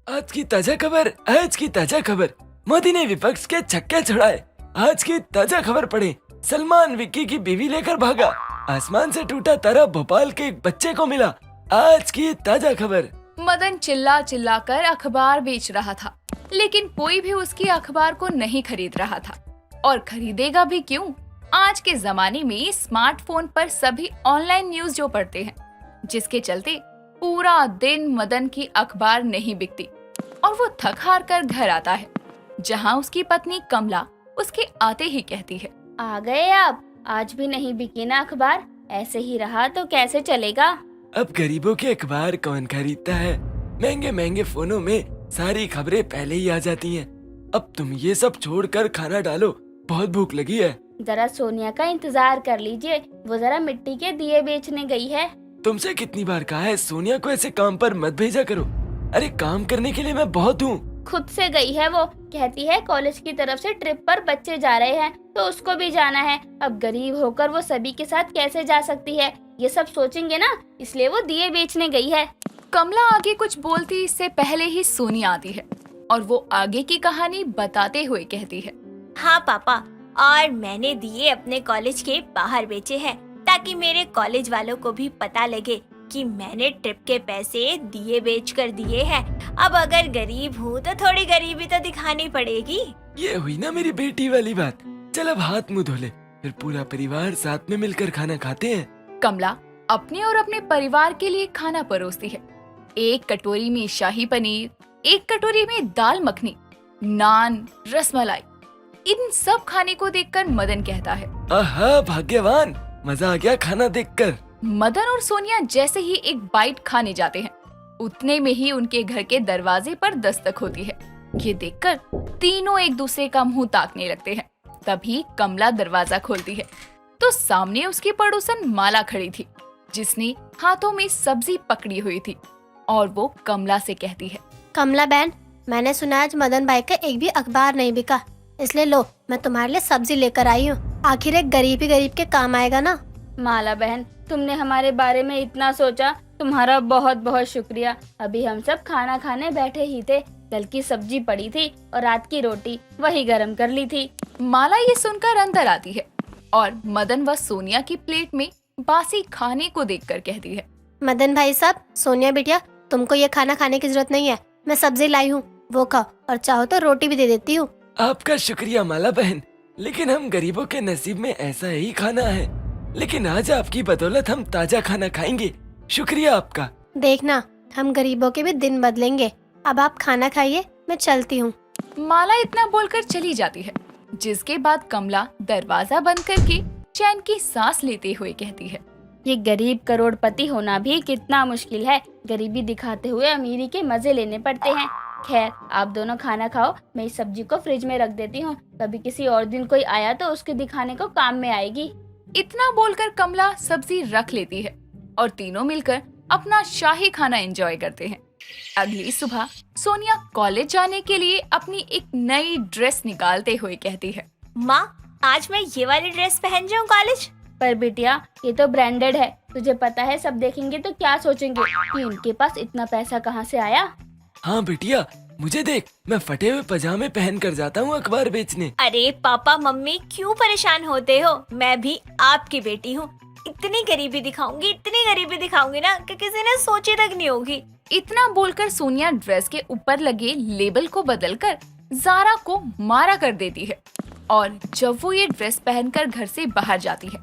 आज की ताजा खबर, आज की ताजा खबर। मोदी ने विपक्ष के छक्के छुड़ाए। आज की ताजा खबर पढ़े। सलमान विक्की की बीवी लेकर भागा। आसमान से टूटा तारा भोपाल के एक बच्चे को मिला। आज की ताजा खबर। मदन चिल्ला चिल्ला कर अखबार बेच रहा था, लेकिन कोई भी उसकी अखबार को नहीं खरीद रहा था। और खरीदेगा भी क्यों? आज के जमाने में स्मार्टफोन पर सभी ऑनलाइन न्यूज जो पढ़ते हैं, जिसके चलते पूरा दिन मदन की अखबार नहीं बिकती और वो थक हार कर घर आता है, जहां उसकी पत्नी कमला उसके आते ही कहती है, आ गए आप? आज भी नहीं बिकी ना अखबार? ऐसे ही रहा तो कैसे चलेगा? अब गरीबों के अखबार कौन खरीदता है? महंगे महंगे फोनों में सारी खबरें पहले ही आ जाती हैं। अब तुम ये सब छोड़कर खाना डालो, बहुत भूख लगी है। जरा सोनिया का इंतजार कर लीजिए, वो जरा मिट्टी के दिए बेचने गई है। तुमसे कितनी बार कहा है सोनिया को ऐसे काम पर मत भेजा करो। अरे काम करने के लिए मैं बहुत हूँ। खुद से गई है वो, कहती है कॉलेज की तरफ से ट्रिप पर बच्चे जा रहे हैं तो उसको भी जाना है। अब गरीब होकर वो सभी के साथ कैसे जा सकती है, ये सब सोचेंगे ना, इसलिए वो दिए बेचने गई है। कमला आगे कुछ बोलती इससे पहले ही सोनिया आती है और वो आगे की कहानी बताते हुए कहती है, हाँ पापा, और मैंने दिए अपने कॉलेज के बाहर बेचे हैं ताकि मेरे कॉलेज वालों को भी पता लगे कि मैंने ट्रिप के पैसे दिए बेच कर दिए हैं। अब अगर गरीब हूँ तो थोड़ी गरीबी तो दिखानी पड़ेगी। ये हुई ना मेरी बेटी वाली बात। चल अब हाथ मुंह धो ले, फिर पूरा परिवार साथ में मिलकर खाना खाते हैं। कमला अपने और अपने परिवार के लिए खाना परोसती है। एक कटोरी में शाही पनीर, एक कटोरी में दाल मखनी, नान, रसमलाई। इन सब खाने को देखकर मदन कहता है, आहा भाग्यवान, मजा आ गया खाना देखकर। मदन और सोनिया जैसे ही एक बाइट खाने जाते हैं, उतने में ही उनके घर के दरवाजे पर दस्तक होती है। ये देखकर तीनों एक दूसरे का मुंह ताकने लगते हैं। तभी कमला दरवाजा खोलती है तो सामने उसकी पड़ोसन माला खड़ी थी, जिसने हाथों में सब्जी पकड़ी हुई थी, और वो कमला से कहती है, कमला बहन, मैंने सुना आज मदन भाई का एक भी अखबार नहीं बिका, इसलिए लो मैं तुम्हारे लिए सब्जी लेकर आई हूँ। आखिर एक गरीब ही गरीब के काम आएगा ना। माला बहन, तुमने हमारे बारे में इतना सोचा, तुम्हारा बहुत बहुत शुक्रिया। अभी हम सब खाना खाने बैठे ही थे, कल की सब्जी पड़ी थी और रात की रोटी वही गरम कर ली थी। माला ये सुनकर अंदर आती है और मदन व सोनिया की प्लेट में बासी खाने को देखकर कहती है, मदन भाई साहब, सोनिया बिटिया, तुमको ये खाना खाने की जरूरत नहीं है, मैं सब्जी लाई हूँ, वो खाओ, और चाहो तो रोटी भी दे देती हूँ। आपका शुक्रिया माला बहन, लेकिन हम गरीबों के नसीब में ऐसा ही खाना है। लेकिन आज आपकी बदौलत हम ताजा खाना खाएंगे। शुक्रिया आपका। देखना, हम गरीबों के भी दिन बदलेंगे। अब आप खाना खाइए, मैं चलती हूँ। माला इतना बोलकर चली जाती है, जिसके बाद कमला दरवाजा बंद करके चैन की सांस लेते हुए कहती है, ये गरीब करोड़पति होना भी कितना मुश्किल है। गरीबी दिखाते हुए अमीरी के मजे लेने पड़ते हैं। खैर, आप दोनों खाना खाओ, मैं इस सब्जी को फ्रिज में रख देती हूँ, कभी किसी और दिन कोई आया तो उसके दिखाने को काम में आएगी। इतना बोलकर कमला सब्जी रख लेती है और तीनों मिलकर अपना शाही खाना एंजॉय करते हैं। अगली सुबह सोनिया कॉलेज जाने के लिए अपनी एक नई ड्रेस निकालते हुए कहती है, माँ, आज मैं ये वाली ड्रेस पहन जाऊँ कॉलेज? पर बिटिया, ये तो ब्रांडेड है, तुझे पता है सब देखेंगे तो क्या सोचेंगे कि इनके पास इतना पैसा कहाँ से आया। हाँ बिटिया, मुझे देख, मैं फटे हुए पजामे पहन कर जाता हूँ अखबार बेचने। अरे पापा मम्मी क्यों परेशान होते हो, मैं भी आपकी बेटी हूँ। इतनी गरीबी दिखाऊंगी ना कि किसी ने सोची तक नहीं होगी। इतना बोलकर सोनिया ड्रेस के ऊपर लगे लेबल को बदलकर जारा को मारा कर देती है। और जब वो ये ड्रेस पहनकर घर से बाहर जाती है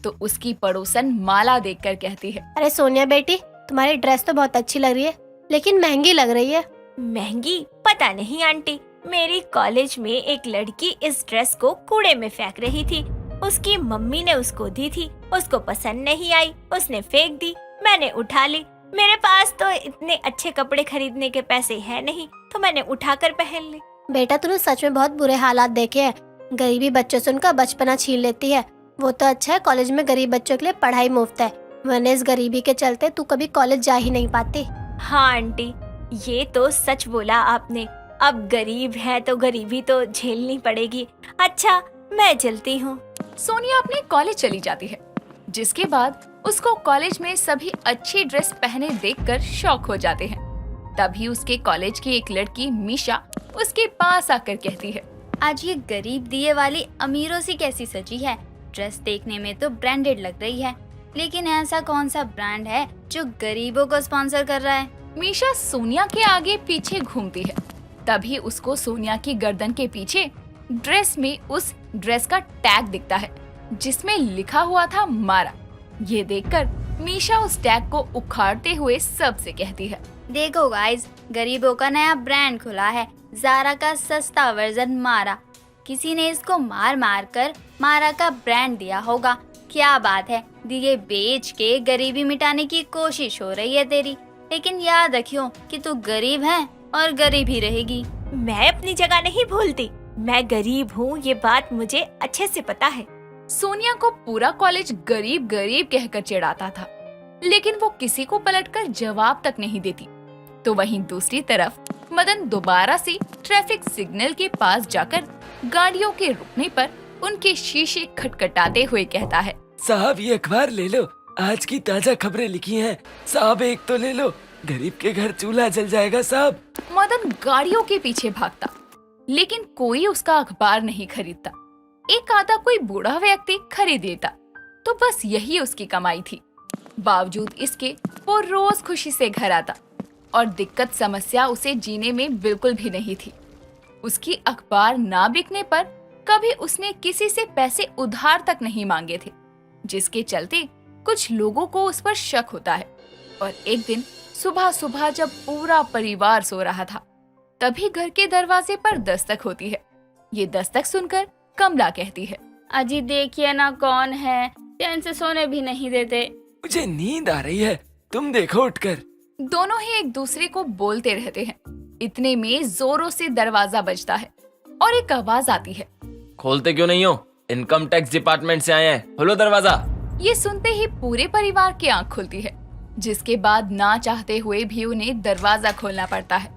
तो उसकी पड़ोसन माला देखकर कहती है, अरे सोनिया बेटी, तुम्हारी ड्रेस तो बहुत अच्छी लग रही है, लेकिन महंगी लग रही है। महंगी? पता नहीं आंटी, मेरी कॉलेज में एक लड़की इस ड्रेस को कूड़े में फेंक रही थी। उसकी मम्मी ने उसको दी थी, उसको पसंद नहीं आई, उसने फेंक दी, मैंने उठा ली। मेरे पास तो इतने अच्छे कपड़े खरीदने के पैसे हैं नहीं, तो मैंने उठाकर पहन ली। बेटा, तूने सच में बहुत बुरे हालात देखे हैं। गरीबी बच्चों से उनका बचपना छीन लेती है। वो तो अच्छा है कॉलेज में गरीब बच्चों के लिए पढ़ाई मुफ्त है, वरना इस गरीबी के चलते तू कभी कॉलेज जा ही नहीं पाती। हाँ आंटी, ये तो सच बोला आपने। अब गरीब है तो गरीबी तो झेलनी पड़ेगी। अच्छा, मैं चलती हूँ। सोनिया अपने कॉलेज चली जाती है, जिसके बाद उसको कॉलेज में सभी अच्छी ड्रेस पहने देखकर शॉक हो जाते हैं। तभी उसके कॉलेज की एक लड़की मीशा उसके पास आकर कहती है, आज ये गरीब दिए वाली अमीरों सी कैसी सजी है। ड्रेस देखने में तो ब्रांडेड लग रही है, लेकिन ऐसा कौन सा ब्रांड है जो गरीबों को स्पॉन्सर कर रहा है। मीशा सोनिया के आगे पीछे घूमती है। तभी उसको सोनिया की गर्दन के पीछे ड्रेस में उस ड्रेस का टैग दिखता है जिसमें लिखा हुआ था मारा। ये देखकर मीशा उस टैग को उखाड़ते हुए सबसे कहती है, देखो गाइस, गरीबों का नया ब्रांड खुला है, ज़ारा का सस्ता वर्जन मारा। किसी ने इसको मार मार कर मारा का ब्रांड दिया होगा। क्या बात है, दिए बेच के गरीबी मिटाने की कोशिश हो रही है तेरी, लेकिन याद रखियो कि तू गरीब है और गरीब ही रहेगी। मैं अपनी जगह नहीं भूलती, मैं गरीब हूँ, ये बात मुझे अच्छे से पता है। सोनिया को पूरा कॉलेज गरीब गरीब कहकर चिढ़ाता था, लेकिन वो किसी को पलटकर जवाब तक नहीं देती। तो वहीं दूसरी तरफ मदन दोबारा से ट्रैफिक सिग्नल के पास जाकर गाड़ियों के रुकने पर उनके शीशे खटखटाते हुए कहता है, साहब ये अखबार ले लो, आज की ताजा खबरें लिखी हैं। साहब एक तो ले लो, गरीब के घर चूल्हा जल जाएगा साहब। मदन गाड़ियों के पीछे भागता, लेकिन कोई उसका अखबार नहीं खरीदता। एक आधा कोई बूढ़ा व्यक्ति खरीद लेता, तो बस यही उसकी कमाई थी। बावजूद इसके वो रोज खुशी से घर आता और दिक्कत समस्या उसे जीने में बिल्कुल भी नहीं थी। उसकी अखबार ना बिकने पर कभी उसने किसी से पैसे उधार तक नहीं मांगे थे, जिसके चलते कुछ लोगों को उस पर शक होता है। और एक दिन सुबह सुबह जब पूरा परिवार सो रहा था, तभी घर के दरवाजे पर दस्तक होती है। ये दस्तक सुनकर कमला कहती है, अजी देखिए ना कौन है, चैन से सोने भी नहीं देते। मुझे नींद आ रही है, तुम देखो उठकर। दोनों ही एक दूसरे को बोलते रहते हैं। इतने में जोरों से दरवाजा बजता है और एक आवाज आती है, खोलते क्यों नहीं हो? इनकम टैक्स डिपार्टमेंट से आए हैं, खोलो दरवाजा। ये सुनते ही पूरे परिवार की आंख खुलती है, जिसके बाद ना चाहते हुए भी उन्हें दरवाजा खोलना पड़ता है।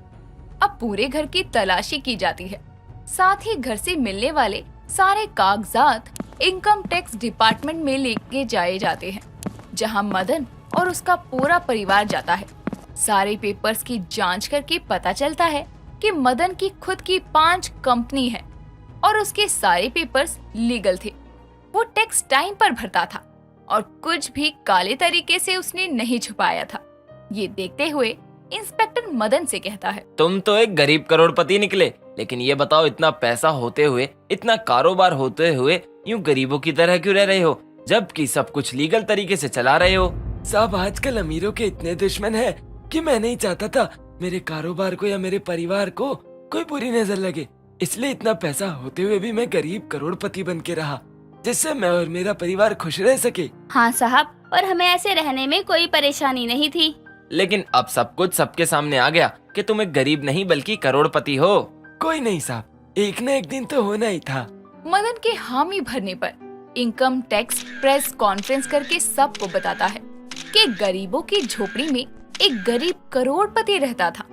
अब पूरे घर की तलाशी की जाती है, साथ ही घर से मिलने वाले सारे कागजात इनकम टैक्स डिपार्टमेंट में लेके जाए जाते हैं, जहां मदन और उसका पूरा परिवार जाता है। सारे पेपर्स की जांच करके पता चलता है कि मदन की खुद की 5 कंपनी है और उसके सारे पेपर्स लीगल थे। वो टैक्स टाइम पर भरता था और कुछ भी काले तरीके से उसने नहीं छुपाया था। ये देखते हुए इंस्पेक्टर मदन से कहता है, तुम तो एक गरीब करोड़पति निकले, लेकिन ये बताओ इतना पैसा होते हुए, इतना कारोबार होते हुए यूं गरीबों की तरह क्यों रह रहे हो, जबकि सब कुछ लीगल तरीके से चला रहे हो? साहब आजकल अमीरों के इतने दुश्मन हैं कि मैं नहीं चाहता था मेरे कारोबार को या मेरे परिवार को कोई बुरी नजर लगे, इसलिए इतना पैसा होते हुए भी मैं गरीब करोड़पति बन के रहा, जिससे मैं और मेरा परिवार खुश रह सके। हाँ साहब, और हमें ऐसे रहने में कोई परेशानी नहीं थी। लेकिन अब सब कुछ सबके सामने आ गया कि तुम एक गरीब नहीं बल्कि करोड़पति हो। कोई नहीं साहब, एक न एक दिन तो होना ही था। मदन के हामी भरने पर इनकम टैक्स प्रेस कॉन्फ्रेंस करके सबको बताता है कि गरीबों की झोपड़ी में एक गरीब करोड़पति रहता था।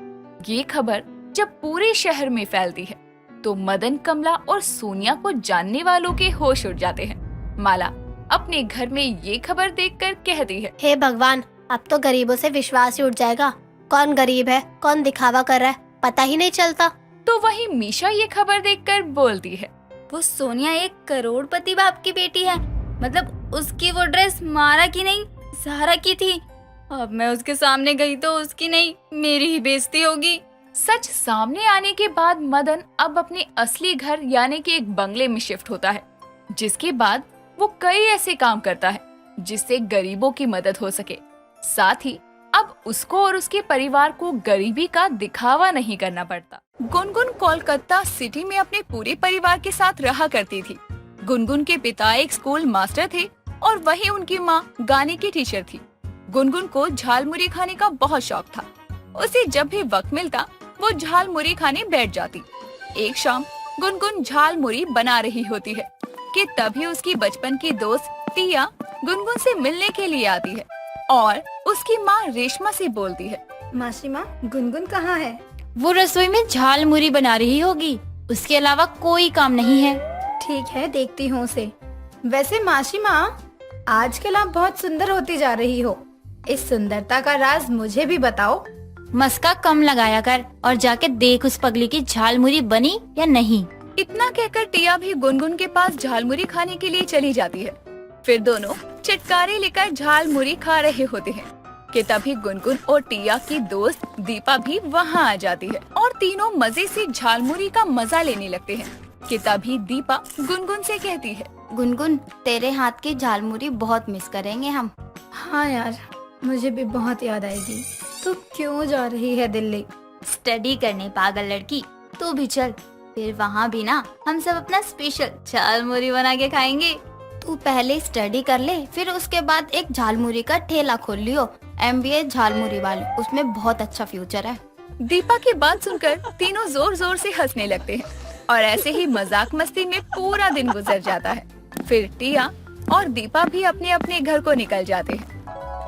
ये खबर जब पूरे शहर में फैलती है तो मदन, कमला और सोनिया को जानने वालों के होश उड़ जाते हैं। माला अपने घर में ये खबर देखकर कहती है, हे भगवान, अब तो गरीबों से विश्वास ही उठ जाएगा। कौन गरीब है, कौन दिखावा कर रहा है, पता ही नहीं चलता। तो वहीं मीशा ये खबर देखकर बोलती है, वो सोनिया एक करोड़पति बाप की बेटी है, मतलब उसकी वो ड्रेस मारा की नहीं ज़ारा की थी। अब मैं उसके सामने गई तो उसकी नहीं मेरी ही बेइज्जती होगी। सच सामने आने के बाद मदन अब अपने असली घर यानी कि एक बंगले में शिफ्ट होता है, जिसके बाद वो कई ऐसे काम करता है जिससे गरीबों की मदद हो सके। साथ ही अब उसको और उसके परिवार को गरीबी का दिखावा नहीं करना पड़ता। गुनगुन कोलकाता सिटी में अपने पूरे परिवार के साथ रहा करती थी। गुनगुन के पिता एक स्कूल मास्टर थे और वहीं उनकी माँ गाने की टीचर थी। गुनगुन को झालमुरी खाने का बहुत शौक था। उसे जब भी वक्त मिलता वो झालमुरी खाने बैठ जाती। एक शाम गुनगुन झालमुरी बना रही होती है कि तभी उसकी बचपन की दोस्त टिया गुनगुन से मिलने के लिए आती है और उसकी माँ रेशमा से बोलती है, मासी माँ, गुनगुन कहाँ है? वो रसोई में झालमुरी बना रही होगी, उसके अलावा कोई काम नहीं है। ठीक है, देखती हूँ उसे। वैसे मासी माँ, आजकल आप बहुत सुंदर होती जा रही हो। इस सुंदरता का राज मुझे भी बताओ। मस्का कम लगाया कर और जाके देख उस पगली की झालमुरी बनी या नहीं। इतना कहकर टिया भी गुनगुन के पास झालमुरी खाने के लिए चली जाती है। फिर दोनों चटकारे लेकर झालमुरी खा रहे होते हैं कि तभी गुनगुन और टिया की दोस्त दीपा भी वहाँ आ जाती है और तीनों मजे से झालमुरी का मजा लेने लगते हैं कि तभी दीपा गुनगुन से कहती है, गुनगुन, तेरे हाथ की झालमुरी बहुत मिस करेंगे हम। हाँ यार, मुझे भी बहुत याद आएगी। तू क्यों जा रही है दिल्ली? स्टडी करने पागल लड़की, तू भी चल। फिर वहाँ भी ना हम सब अपना स्पेशल झालमुरी बना के खाएंगे। तू पहले स्टडी कर ले, फिर उसके बाद एक झालमुरी का ठेला खोल लियो, MBA झालमुरी वाले, उसमें बहुत अच्छा फ्यूचर है। दीपा की बात सुनकर तीनों जोर जोर से हंसने लगते हैं और ऐसे ही मजाक मस्ती में पूरा दिन गुजर जाता है। फिर टिया और दीपा भी अपने अपने घर को निकल जाते हैं।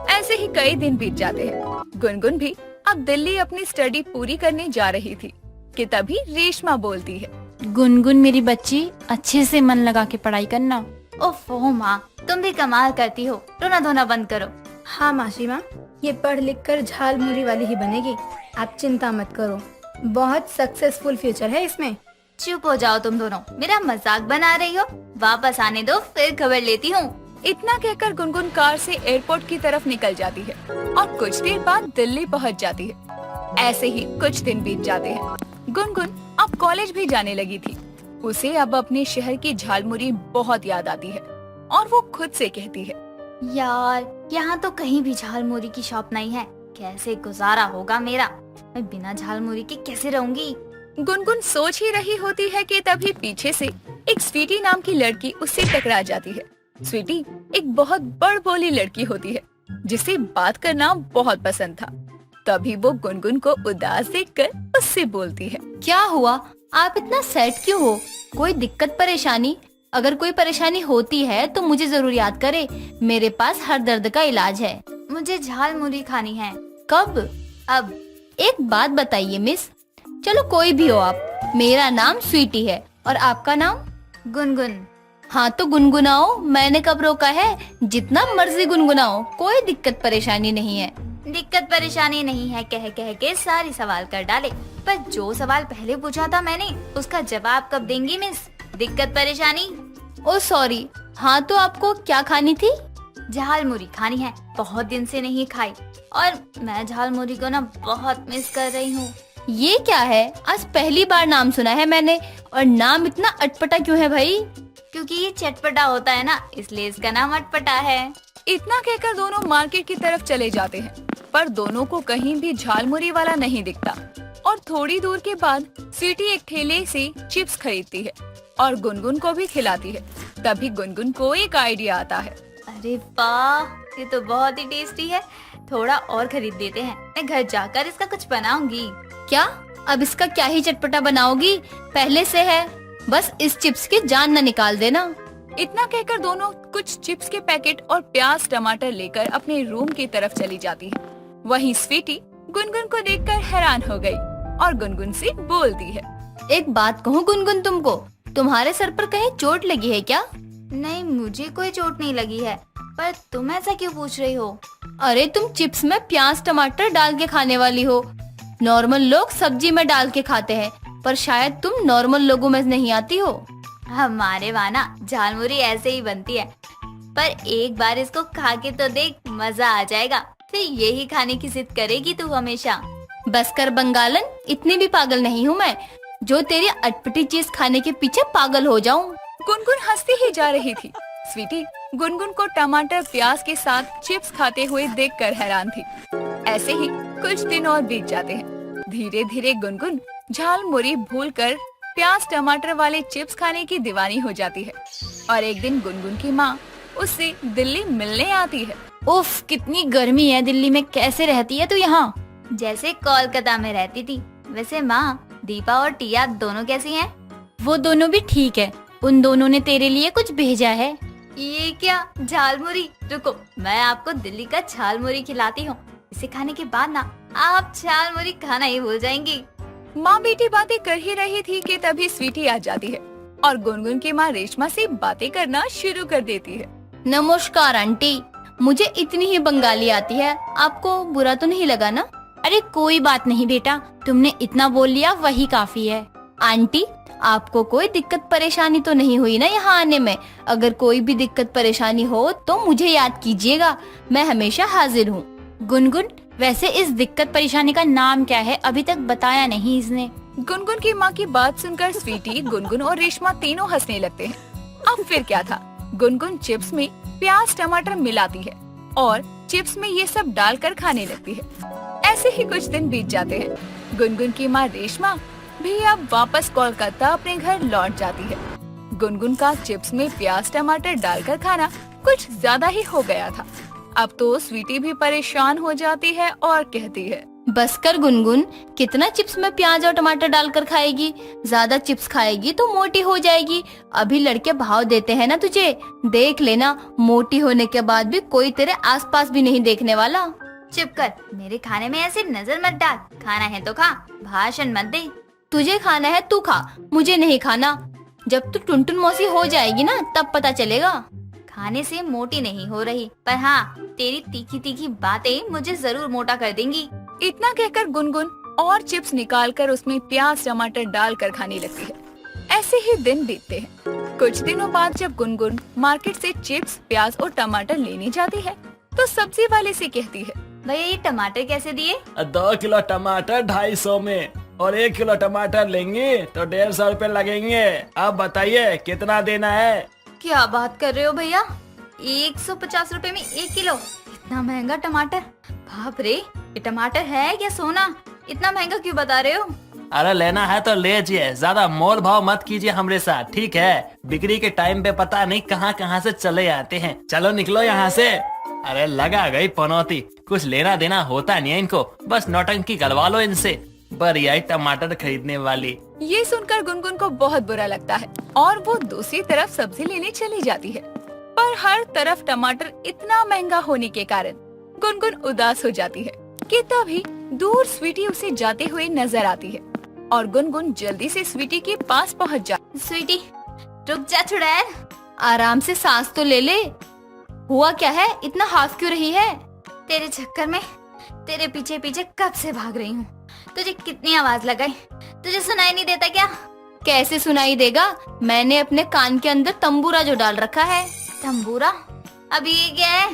ऐसे ही कई दिन बीत जाते हैं। गुनगुन भी अब दिल्ली अपनी स्टडी पूरी करने जा रही थी कि तभी रेशमा बोलती है, गुनगुन मेरी बच्ची, अच्छे से मन लगा के पढ़ाई करना। ओफो माँ, तुम भी कमाल करती हो, रोना धोना बंद करो। हाँ मासी माँ, ये पढ़ लिख कर झालमुरी वाली ही बनेगी। आप चिंता मत करो, बहुत सक्सेसफुल फ्यूचर है इसमें। चुप हो जाओ तुम दोनों, मेरा मजाक बना रही हो? वापस आने दो, फिर खबर लेती हूँ। इतना कहकर गुनगुन कार से एयरपोर्ट की तरफ निकल जाती है और कुछ देर बाद दिल्ली पहुंच जाती है। ऐसे ही कुछ दिन बीत जाते हैं। गुनगुन अब कॉलेज भी जाने लगी थी। उसे अब अपने शहर की झालमुरी बहुत याद आती है और वो खुद से कहती है, यार, यहाँ तो कहीं भी झालमुरी की शॉप नहीं है। कैसे गुजारा होगा मेरा? मैं बिना झालमुरी के कैसे रहूंगी? गुनगुन सोच ही रही होती है कि तभी पीछे से एक स्वीटी नाम की लड़की उससे टकरा जाती है। स्वीटी एक बहुत बड़बोली लड़की होती है जिसे बात करना बहुत पसंद था। तभी वो गुनगुन को उदास देखकर उससे बोलती है, क्या हुआ? आप इतना सैड क्यों हो? कोई दिक्कत परेशानी? अगर कोई परेशानी होती है तो मुझे जरूर याद करे, मेरे पास हर दर्द का इलाज है। मुझे झालमुरी खानी है। कब? अब। एक बात बताइए मिस, चलो कोई भी हो आप, मेरा नाम स्वीटी है और आपका नाम? गुनगुन। हाँ तो गुनगुनाओ, मैंने कब रोका है? जितना मर्जी गुनगुनाओ, कोई दिक्कत परेशानी नहीं है। दिक्कत परेशानी नहीं है कह कह के सारी सवाल कर डाले, पर जो सवाल पहले पूछा था मैंने उसका जवाब कब देंगी मिस? दिक्कत परेशानी? ओ सॉरी, हाँ तो आपको क्या खानी थी? झालमुरी खानी है, बहुत दिन से नहीं खाई और मैं झालमुरी को ना बहुत मिस कर रही हूँ। ये क्या है? आज पहली बार नाम सुना है मैंने, और नाम इतना अटपटा क्यों है भाई? क्योंकि ये चटपटा होता है ना, इसलिए इसका नाम अटपटा है। इतना कहकर दोनों मार्केट की तरफ चले जाते हैं, पर दोनों को कहीं भी झालमुरी वाला नहीं दिखता। और थोड़ी दूर के बाद स्वीटी एक ठेले से चिप्स खरीदती है और गुनगुन को भी खिलाती है। तभी गुनगुन को एक आइडिया आता है। अरे वाह, ये तो बहुत ही टेस्टी है, थोड़ा और खरीद देते हैं, मैं घर जाकर इसका कुछ बनाऊंगी। क्या? अब इसका क्या ही चटपटा बनाओगी? पहले से है, बस इस चिप्स की जान न निकाल देना। इतना कहकर दोनों कुछ चिप्स के पैकेट और प्याज टमाटर लेकर अपने रूम की तरफ चली जाती है। वहीं स्वीटी गुनगुन को देखकर हैरान हो गई और गुनगुन से बोलती है, एक बात कहूँ गुनगुन तुमको, तुम्हारे सर पर कहीं चोट लगी है क्या? नहीं, मुझे कोई चोट नहीं लगी है, पर तुम ऐसा क्यों पूछ रही हो? अरे तुम चिप्स में प्याज टमाटर डाल के खाने वाली हो। नॉर्मल लोग सब्जी में डाल के खाते हैं, पर शायद तुम नॉर्मल लोगों में नहीं आती हो। हमारे वहाँ ना झालमुरी ऐसे ही बनती है, पर एक बार इसको खा के तो देख, मजा आ जाएगा। फिर यही खाने की जिद करेगी तू हमेशा। बस कर बंगालन, इतनी भी पागल नहीं हूँ मैं जो तेरी अटपटी चीज खाने के पीछे पागल हो जाऊं। गुनगुन हंसती ही जा रही थी। स्वीटी गुनगुन को टमाटर प्याज के साथ चिप्स खाते हुए देखकर हैरान थी। ऐसे ही कुछ दिन और बीत जाते हैं। धीरे धीरे गुनगुन झालमुरी भूलकर प्याज टमाटर वाले चिप्स खाने की दीवानी हो जाती है और एक दिन गुनगुन की माँ उससे दिल्ली मिलने आती है। उफ, कितनी गर्मी है दिल्ली में, कैसे रहती है तू यहाँ? जैसे कोलकाता में रहती थी। वैसे माँ, दीपा और टिया दोनों कैसी हैं? वो दोनों भी ठीक है, उन दोनों ने तेरे लिए कुछ भेजा है। ये क्या? झालमुरी? रुको, मैं आपको दिल्ली का झालमुरी खिलाती हूँ। इसे खाने के बाद ना आप झालमुरी खाना ही भूल जाएंगी। माँ बेटी बातें कर ही रही थी कि तभी स्वीटी आ जाती है और गुनगुन की माँ रेशमा से बातें करना शुरू कर देती है। नमस्कार आंटी, मुझे इतनी ही बंगाली आती है, आपको बुरा तो नहीं लगा ना? अरे कोई बात नहीं बेटा, तुमने इतना बोल लिया वही काफी है। आंटी, आपको कोई दिक्कत परेशानी तो नहीं हुई ना यहाँ आने में? अगर कोई भी दिक्कत परेशानी हो तो मुझे याद कीजिएगा, मैं हमेशा हाजिर हूँ। गुनगुन, वैसे इस दिक्कत परेशानी का नाम क्या है? अभी तक बताया नहीं इसने। गुनगुन की माँ की बात सुनकर स्वीटी, गुनगुन और रेशमा तीनों हंसने लगते हैं। अब फिर क्या था, गुनगुन चिप्स में प्याज टमाटर मिलाती है और चिप्स में ये सब डालकर खाने लगती है। ऐसे ही कुछ दिन बीत जाते हैं। गुनगुन की माँ रेशमा भी अब वापस कोलकाता अपने घर लौट जाती है। गुनगुन का चिप्स में प्याज टमाटर डालकर खाना कुछ ज्यादा ही हो गया था। अब तो स्वीटी भी परेशान हो जाती है और कहती है, बस कर गुनगुन, कितना चिप्स में प्याज और टमाटर डालकर खाएगी? ज्यादा चिप्स खाएगी तो मोटी हो जाएगी। अभी लड़के भाव देते हैं ना तुझे, देख लेना मोटी होने के बाद भी कोई तेरे आसपास भी नहीं देखने वाला। चुप कर, मेरे खाने में ऐसे नजर मत डाल। खाना है तो खा, भाषण मत दे। तुझे खाना है तू खा, मुझे नहीं खाना। जब तू टुनटुन मौसी हो जाएगी ना तब पता चलेगा। खाने से मोटी नहीं हो रही, पर हाँ तेरी तीखी तीखी बातें मुझे जरूर मोटा कर देंगी। इतना कहकर गुनगुन और चिप्स निकालकर उसमें प्याज टमाटर डालकर खाने लगती है। ऐसे ही दिन बीतते हैं। कुछ दिनों बाद जब गुनगुन मार्केट से चिप्स प्याज और टमाटर लेने जाती है तो सब्जी वाले से कहती है, भैया ये टमाटर कैसे दिए? 2 किलो टमाटर 250 में, और 1 किलो टमाटर लेंगे तो 150 रुपए लगेंगे। आप बताइए कितना देना है? क्या बात कर रहे हो भैया, 150 रुपए में 1 किलो? इतना महंगा टमाटर? बाप रे, ये टमाटर है क्या सोना? इतना महंगा क्यों बता रहे हो? अरे लेना है तो ले जाइए, ज्यादा मोल भाव मत कीजिए हमरे साथ, ठीक है? बिक्री के टाइम पे पता नहीं कहाँ कहाँ से चले आते हैं। चलो निकलो यहाँ से। अरे लगा गई पनौती, कुछ लेना देना होता नहीं है इनको, बस नौटंकी करवा लो इनसे। बढ़िया टमाटर खरीदने वाली। ये सुनकर गुनगुन को बहुत बुरा लगता है और वो दूसरी तरफ सब्जी लेने चली जाती है। पर हर तरफ टमाटर इतना महंगा होने के कारण गुनगुन उदास हो जाती है कि तभी दूर स्वीटी उसे जाते हुए नजर आती है और गुनगुन जल्दी से स्वीटी के पास पहुंच जाती। स्वीटी रुक जा थोड़ा यार। आराम से सांस तो ले ले। हुआ क्या है, इतना हाफ क्यों रही है? तेरे चक्कर में तेरे पीछे पीछे कब से भाग रही हूँ। तुझे कितनी आवाज लगाई, तुझे सुनाई नहीं देता क्या? कैसे सुनाई देगा, मैंने अपने कान के अंदर तंबूरा जो डाल रखा है। तंबूरा? अभी ये क्या है?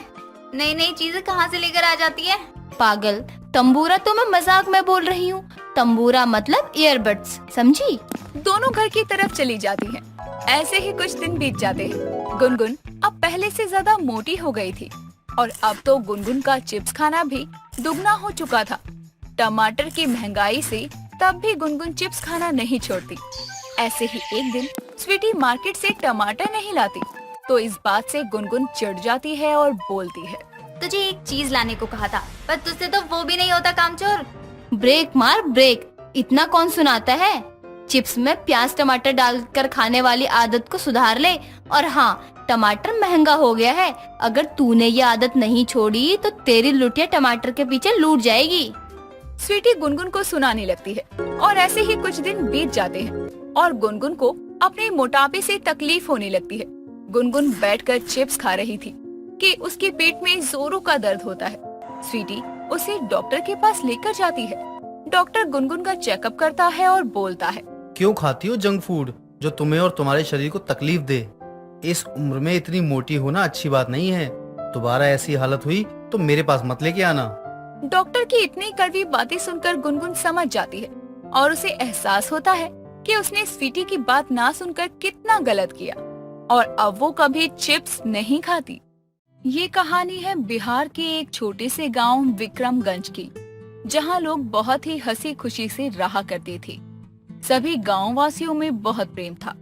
नई नई चीजें कहाँ से लेकर आ जाती है? पागल, तंबूरा तो मैं मजाक में बोल रही हूँ। तंबूरा मतलब ईयरबड्स, समझी? दोनों घर की तरफ चली जाती हैं। ऐसे ही कुछ दिन बीत जाते हैं। गुनगुन अब पहले से ज्यादा मोटी हो गई थी और अब तो गुनगुन का चिप्स खाना भी दुगना हो चुका था। टमाटर की महंगाई से तब भी गुनगुन चिप्स खाना नहीं छोड़ती। ऐसे ही एक दिन स्वीटी मार्केट से टमाटर नहीं लाती तो इस बात से गुनगुन चिढ़ जाती है और बोलती है, तुझे एक चीज लाने को कहा था पर तुझसे तो वो भी नहीं होता कामचोर। ब्रेक मार ब्रेक, इतना कौन सुनाता है? चिप्स में प्याज टमाटर डालकर खाने वाली आदत को सुधार ले। और हाँ, टमाटर महंगा हो गया है, अगर तूने ये आदत नहीं छोड़ी तो तेरी लुटिया टमाटर के पीछे लूट जाएगी। स्वीटी गुनगुन को सुनाने लगती है और ऐसे ही कुछ दिन बीत जाते हैं और गुनगुन को अपने मोटापे से तकलीफ होने लगती है। गुनगुन बैठकर चिप्स खा रही थी कि उसके पेट में जोरों का दर्द होता है। स्वीटी उसे डॉक्टर के पास लेकर जाती है। डॉक्टर गुनगुन का चेकअप करता है और बोलता है, क्यों खाती हो जंक फूड जो तुम्हें और तुम्हारे शरीर को तकलीफ दे? इस उम्र में इतनी मोटी होना अच्छी बात नहीं है। दोबारा ऐसी हालत हुई तो मेरे पास मत लेके आना। डॉक्टर की इतनी कड़वी बातें सुनकर गुनगुन समझ जाती है और उसे एहसास होता है कि उसने स्वीटी की बात ना सुनकर कितना गलत किया और अब वो कभी चिप्स नहीं खाती। ये कहानी है बिहार के एक छोटे से गांव विक्रमगंज की, जहां लोग बहुत ही हंसी खुशी से रहा करते थे। सभी गांव वासियों में बहुत प्रेम था,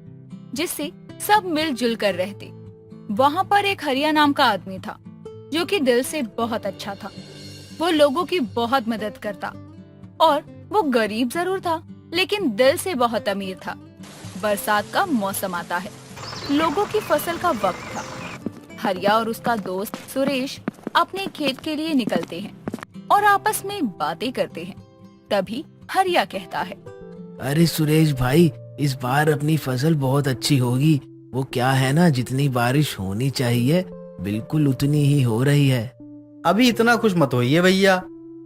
जिससे सब मिलजुल कर रहते। वहाँ पर एक हरिया नाम का आदमी था, जो कि दिल से बहुत अच्छा था। वो लोगों की बहुत मदद करता और वो गरीब जरूर था, लेकिन दिल से बहुत अमीर था। बरसात का मौसम आता है, लोगों की फसल का वक्त था। हरिया और उसका दोस्त सुरेश अपने खेत के लिए निकलते हैं और आपस में बातें करते हैं। तभी हरिया कहता है, अरे सुरेश भाई, इस बार अपनी फसल बहुत अच्छी होगी। वो क्या है ना, जितनी बारिश होनी चाहिए बिल्कुल उतनी ही हो रही है। अभी इतना खुश मत होइए भैया,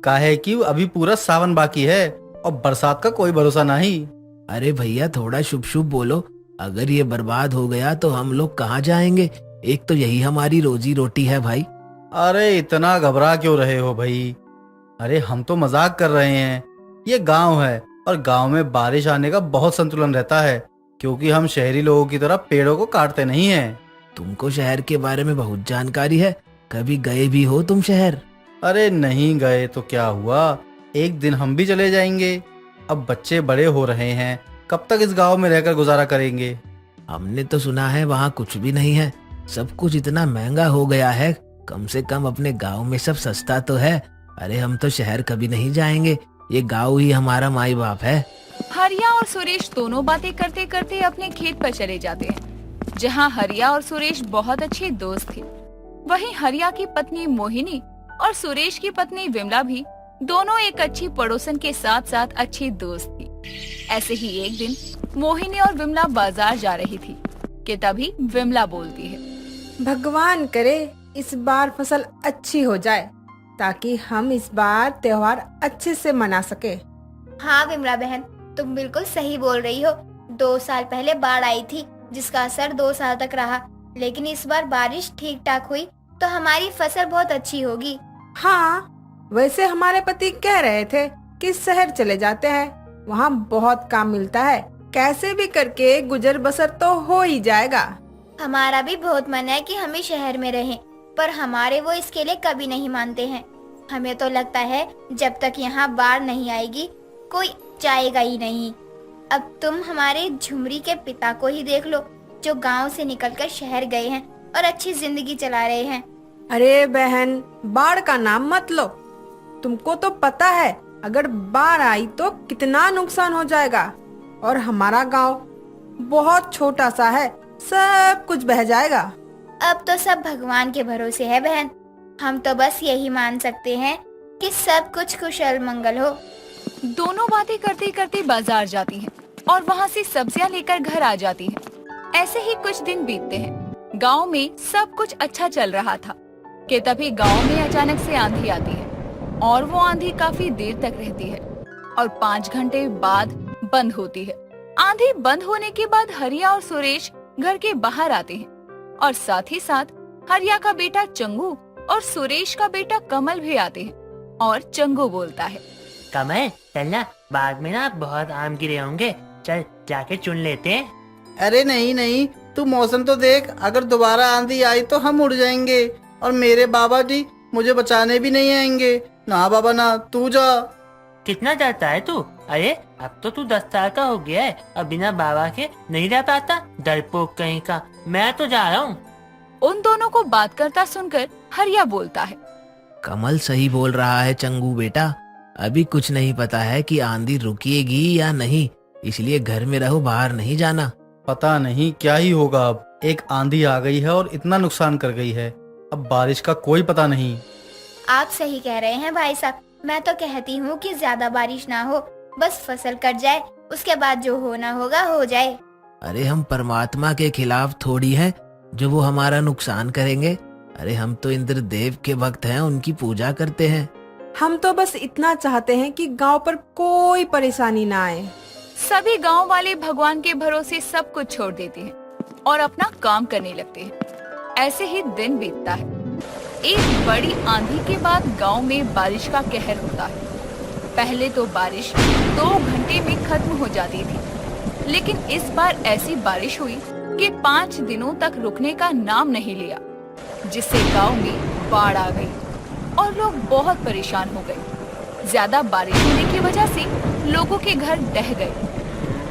काहे कि अभी पूरा सावन बाकी है और बरसात का कोई भरोसा नहीं। अरे भैया थोड़ा शुभ शुभ बोलो। अगर ये बर्बाद हो गया तो हम लोग कहाँ जाएंगे? एक तो यही हमारी रोजी रोटी है भाई। अरे इतना घबरा क्यों रहे हो भाई? अरे हम तो मजाक कर रहे हैं। ये गांव है और गांव में बारिश आने का बहुत संतुलन रहता है, क्योंकि हम शहरी लोगों की तरह पेड़ों को काटते नहीं हैं। तुमको शहर के बारे में बहुत जानकारी है। कभी गए भी हो तुम शहर? अरे नहीं गए तो क्या हुआ, एक दिन हम भी चले जाएंगे। अब बच्चे बड़े हो रहे हैं, कब तक इस गांव में रहकर गुजारा करेंगे? हमने तो सुना है वहाँ कुछ भी नहीं है, सब कुछ इतना महंगा हो गया है। कम से कम अपने गांव में सब सस्ता तो है। अरे हम तो शहर कभी नहीं जाएंगे, ये गांव ही हमारा माई बाप है। हरिया और सुरेश दोनों बातें करते करते अपने खेत पर चले जाते हैं, जहाँ हरिया और सुरेश बहुत अच्छे दोस्त थे। वहीं हरिया की पत्नी मोहिनी और सुरेश की पत्नी विमला भी दोनों एक अच्छी पड़ोसन के साथ साथ अच्छी दोस्त थी। ऐसे ही एक दिन मोहिनी और विमला बाजार जा रही थी कि तभी विमला बोलती है, भगवान करे इस बार फसल अच्छी हो जाए ताकि हम इस बार त्योहार अच्छे से मना सके। हाँ विमला बहन, तुम बिल्कुल सही बोल रही हो। 2 साल पहले बाढ़ आई थी जिसका असर 2 साल तक रहा, लेकिन इस बार बारिश ठीक ठाक हुई तो हमारी फसल बहुत अच्छी होगी। हाँ, वैसे हमारे पति कह रहे थे कि शहर चले जाते हैं, वहाँ बहुत काम मिलता है, कैसे भी करके गुजर बसर तो हो ही जाएगा। हमारा भी बहुत मन है कि हम भी शहर में रहें, पर हमारे वो इसके लिए कभी नहीं मानते हैं। हमें तो लगता है जब तक यहाँ बाढ़ नहीं आएगी कोई जाएगा ही नहीं। अब तुम हमारे झुमरी के पिता को ही देख लो, जो गांव से निकलकर शहर गए हैं और अच्छी जिंदगी चला रहे हैं। अरे बहन, बाढ़ का नाम मत लो। तुमको तो पता है अगर बाढ़ आई तो कितना नुकसान हो जाएगा, और हमारा गांव बहुत छोटा सा है, सब कुछ बह जाएगा। अब तो सब भगवान के भरोसे है बहन, हम तो बस यही मान सकते हैं कि सब कुछ कुशल मंगल हो। दोनों बातें करते करते बाजार जाती हैं और वहाँ से सब्जियाँ लेकर घर आ जाती हैं। ऐसे ही कुछ दिन बीतते हैं। गांव में सब कुछ अच्छा चल रहा था कि तभी गांव में अचानक से आंधी आती है, और वो आंधी काफी देर तक रहती है और 5 घंटे बाद बंद होती है। आंधी बंद होने के बाद हरिया और सुरेश घर के बाहर आते हैं, और साथ ही साथ हरिया का बेटा चंगू और सुरेश का बेटा कमल भी आते हैं। और चंगू बोलता है, कमल चलना, बाग में ना बहुत आम गिरे होंगे, चल जाके चुन लेते हैं। अरे नहीं नहीं, तू मौसम तो देख, अगर दोबारा आंधी आई तो हम उड़ जाएंगे और मेरे बाबा जी मुझे बचाने भी नहीं आएंगे। ना बाबा ना, तू जा। कितना डरता है तू? अरे अब तो तू 10 साल का हो गया है और बिना बाबा के नहीं रह पाता, डरपोक कहीं का। मैं तो जा रहा हूँ। उन दोनों को बात करता सुनकर हरिया बोलता है, कमल सही बोल रहा है चंगू बेटा, अभी कुछ नहीं पता है कि आंधी रुकेगी या नहीं, इसलिए घर में रहो, बाहर नहीं जाना। पता नहीं क्या ही होगा। अब एक आंधी आ गई है और इतना नुकसान कर गई है, अब बारिश का कोई पता नहीं। आप सही कह रहे हैं भाई साहब, मैं तो कहती हूँ कि ज्यादा बारिश ना हो, बस फसल कट जाए, उसके बाद जो होना होगा हो जाए। अरे हम परमात्मा के खिलाफ थोड़ी हैं जो वो हमारा नुकसान करेंगे। अरे हम तो इंद्र देव के भक्त हैं, उनकी पूजा करते हैं। हम तो बस इतना चाहते हैं कि गांव पर कोई परेशानी ना आए। सभी गांव वाले भगवान के भरोसे सब कुछ छोड़ देते हैं और अपना काम करने लगते हैं। ऐसे ही दिन बीतता है। एक बड़ी आंधी के बाद गांव में बारिश का कहर होता है। पहले तो बारिश 2 घंटे में खत्म हो जाती थी, लेकिन इस बार ऐसी बारिश हुई कि 5 दिनों तक रुकने का नाम नहीं लिया, जिससे गांव में बाढ़ आ गई और लोग बहुत परेशान हो गए। ज्यादा बारिश होने की वजह से लोगों के घर ढह गए,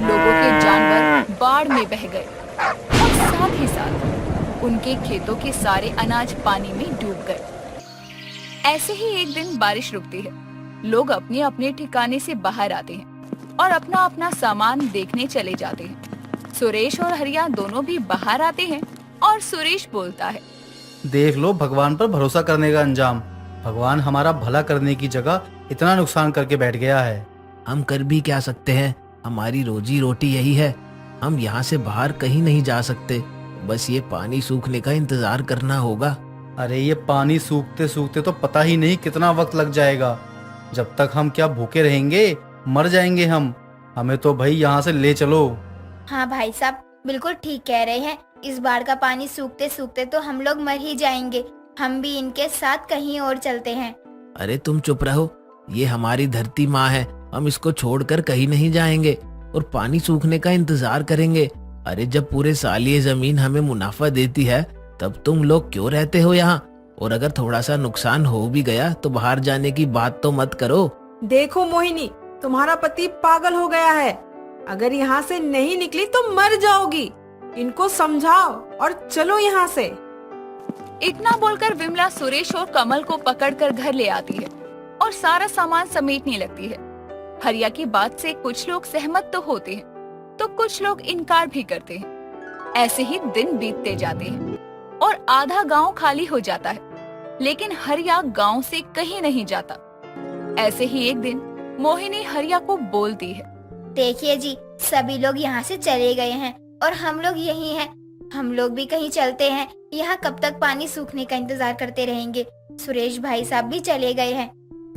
लोगों के जानवर बाढ़ में बह गए और साथ ही साथ उनके खेतों के सारे अनाज पानी में डूब गए। ऐसे ही एक दिन बारिश रुकती है। लोग अपने अपने ठिकाने से बाहर आते हैं और अपना अपना सामान देखने चले जाते हैं। सुरेश और हरिया दोनों भी बाहर आते हैं और सुरेश बोलता है, देख लो भगवान पर भरोसा करने का अंजाम। भगवान हमारा भला करने की जगह इतना नुकसान करके बैठ गया है। हम कर भी क्या सकते हैं, हमारी रोजी रोटी यही है। हम यहाँ से बाहर कहीं नहीं जा सकते, बस ये पानी सूखने का इंतजार करना होगा। अरे ये पानी सूखते सूखते तो पता ही नहीं कितना वक्त लग जाएगा। जब तक हम क्या भूखे रहेंगे, मर जाएंगे हम। हमें तो भाई यहाँ से ले चलो। हाँ भाई साहब, बिल्कुल ठीक कह रहे हैं। इस बाढ़ का पानी सूखते सूखते तो हम लोग मर ही जाएंगे। हम भी इनके साथ कहीं और चलते हैं। अरे तुम चुप रहो, ये हमारी धरती माँ है, हम इसको छोड़कर कहीं नहीं जाएंगे और पानी सूखने का इंतजार करेंगे। अरे जब पूरे साल ये जमीन हमें मुनाफा देती है, तब तुम लोग क्यों रहते हो यहाँ? और अगर थोड़ा सा नुकसान हो भी गया तो बाहर जाने की बात तो मत करो। देखो मोहिनी, तुम्हारा पति पागल हो गया है। अगर यहाँ से नहीं निकली तो मर जाओगी। इनको समझाओ और चलो यहाँ से। इतना बोलकर विमला सुरेश और कमल को पकड़कर घर ले आती है और सारा सामान समेटने लगती है। हरिया की बात से कुछ लोग सहमत तो होते हैं, तो कुछ लोग इनकार भी करते हैं। ऐसे ही दिन बीतते जाते हैं और आधा गांव खाली हो जाता है, लेकिन हरिया गांव से कहीं नहीं जाता। ऐसे ही एक दिन मोहिनी हरिया को बोलती है, देखिए जी, सभी लोग यहाँ से चले गए हैं और हम लोग यही हैं। हम लोग भी कहीं चलते हैं। यहाँ कब तक पानी सूखने का इंतजार करते रहेंगे? सुरेश भाई साहब भी चले गए हैं।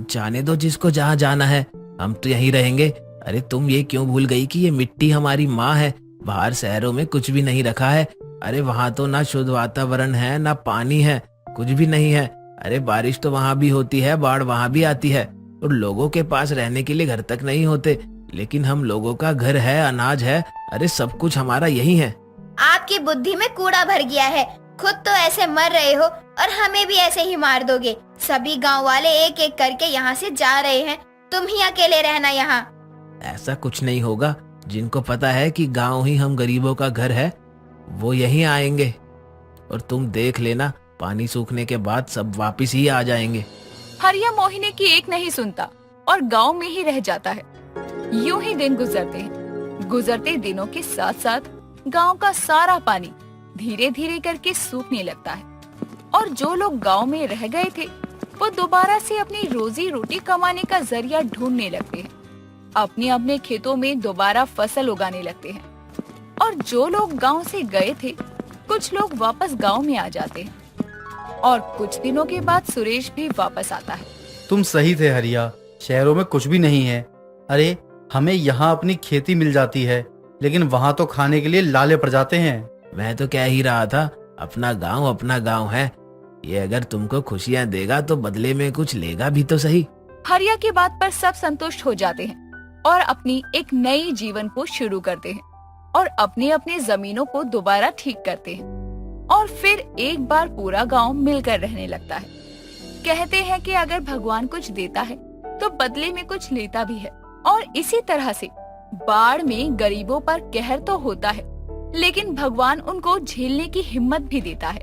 जाने दो जिसको जहाँ जाना है, हम तो यहीं रहेंगे। अरे तुम ये क्यों भूल गई कि ये मिट्टी हमारी माँ है? बाहर शहरों में कुछ भी नहीं रखा है। अरे वहाँ तो ना शुद्ध वातावरण है, ना पानी है, कुछ भी नहीं है। अरे बारिश तो वहाँ भी होती है, बाढ़ वहाँ भी आती है और लोगों के पास रहने के लिए घर तक नहीं होते, लेकिन हम लोगों का घर है, अनाज है। अरे सब कुछ हमारा यही है। आपकी बुद्धि में कूड़ा भर गया है। खुद तो ऐसे मर रहे हो और हमें भी ऐसे ही मार दोगे। सभी गांव वाले एक एक करके यहाँ से जा रहे हैं, तुम ही अकेले रहना यहाँ। ऐसा कुछ नहीं होगा। जिनको पता है कि गांव ही हम गरीबों का घर है, वो यहीं आएंगे और तुम देख लेना, पानी सूखने के बाद सब वापस ही आ जाएंगे। हरिया मोहिनी की एक नहीं सुनता और गांव में ही रह जाता है। यूं ही दिन गुजरते हैं। गुजरते दिनों के साथ साथ गांव का सारा पानी धीरे धीरे करके सूखने लगता है और जो लोग गांव में रह गए थे, वो दोबारा से अपनी रोजी रोटी कमाने का जरिया ढूंढने लगते हैं। अपने अपने खेतों में दोबारा फसल उगाने लगते हैं और जो लोग गांव से गए थे, कुछ लोग वापस गांव में आ जाते हैं और कुछ दिनों के बाद सुरेश भी वापस आता है। तुम सही थे हरिया, शहरों में कुछ भी नहीं है। अरे हमें यहाँ अपनी खेती मिल जाती है, लेकिन वहाँ तो खाने के लिए लाले पड़ जाते हैं। मैं तो कह ही रहा था, अपना गांव है। ये अगर तुमको खुशियाँ देगा तो बदले में कुछ लेगा भी तो सही। हरिया की बात पर सब संतुष्ट हो जाते हैं और अपनी एक नई जीवन को शुरू करते हैं और अपने अपने जमीनों को दोबारा ठीक करते हैं और फिर एक बार पूरा गांव मिलकर रहने लगता है। कहते हैं कि अगर भगवान कुछ देता है तो बदले में कुछ लेता भी है और इसी तरह से बाढ़ में गरीबों पर कहर तो होता है, लेकिन भगवान उनको झेलने की हिम्मत भी देता है।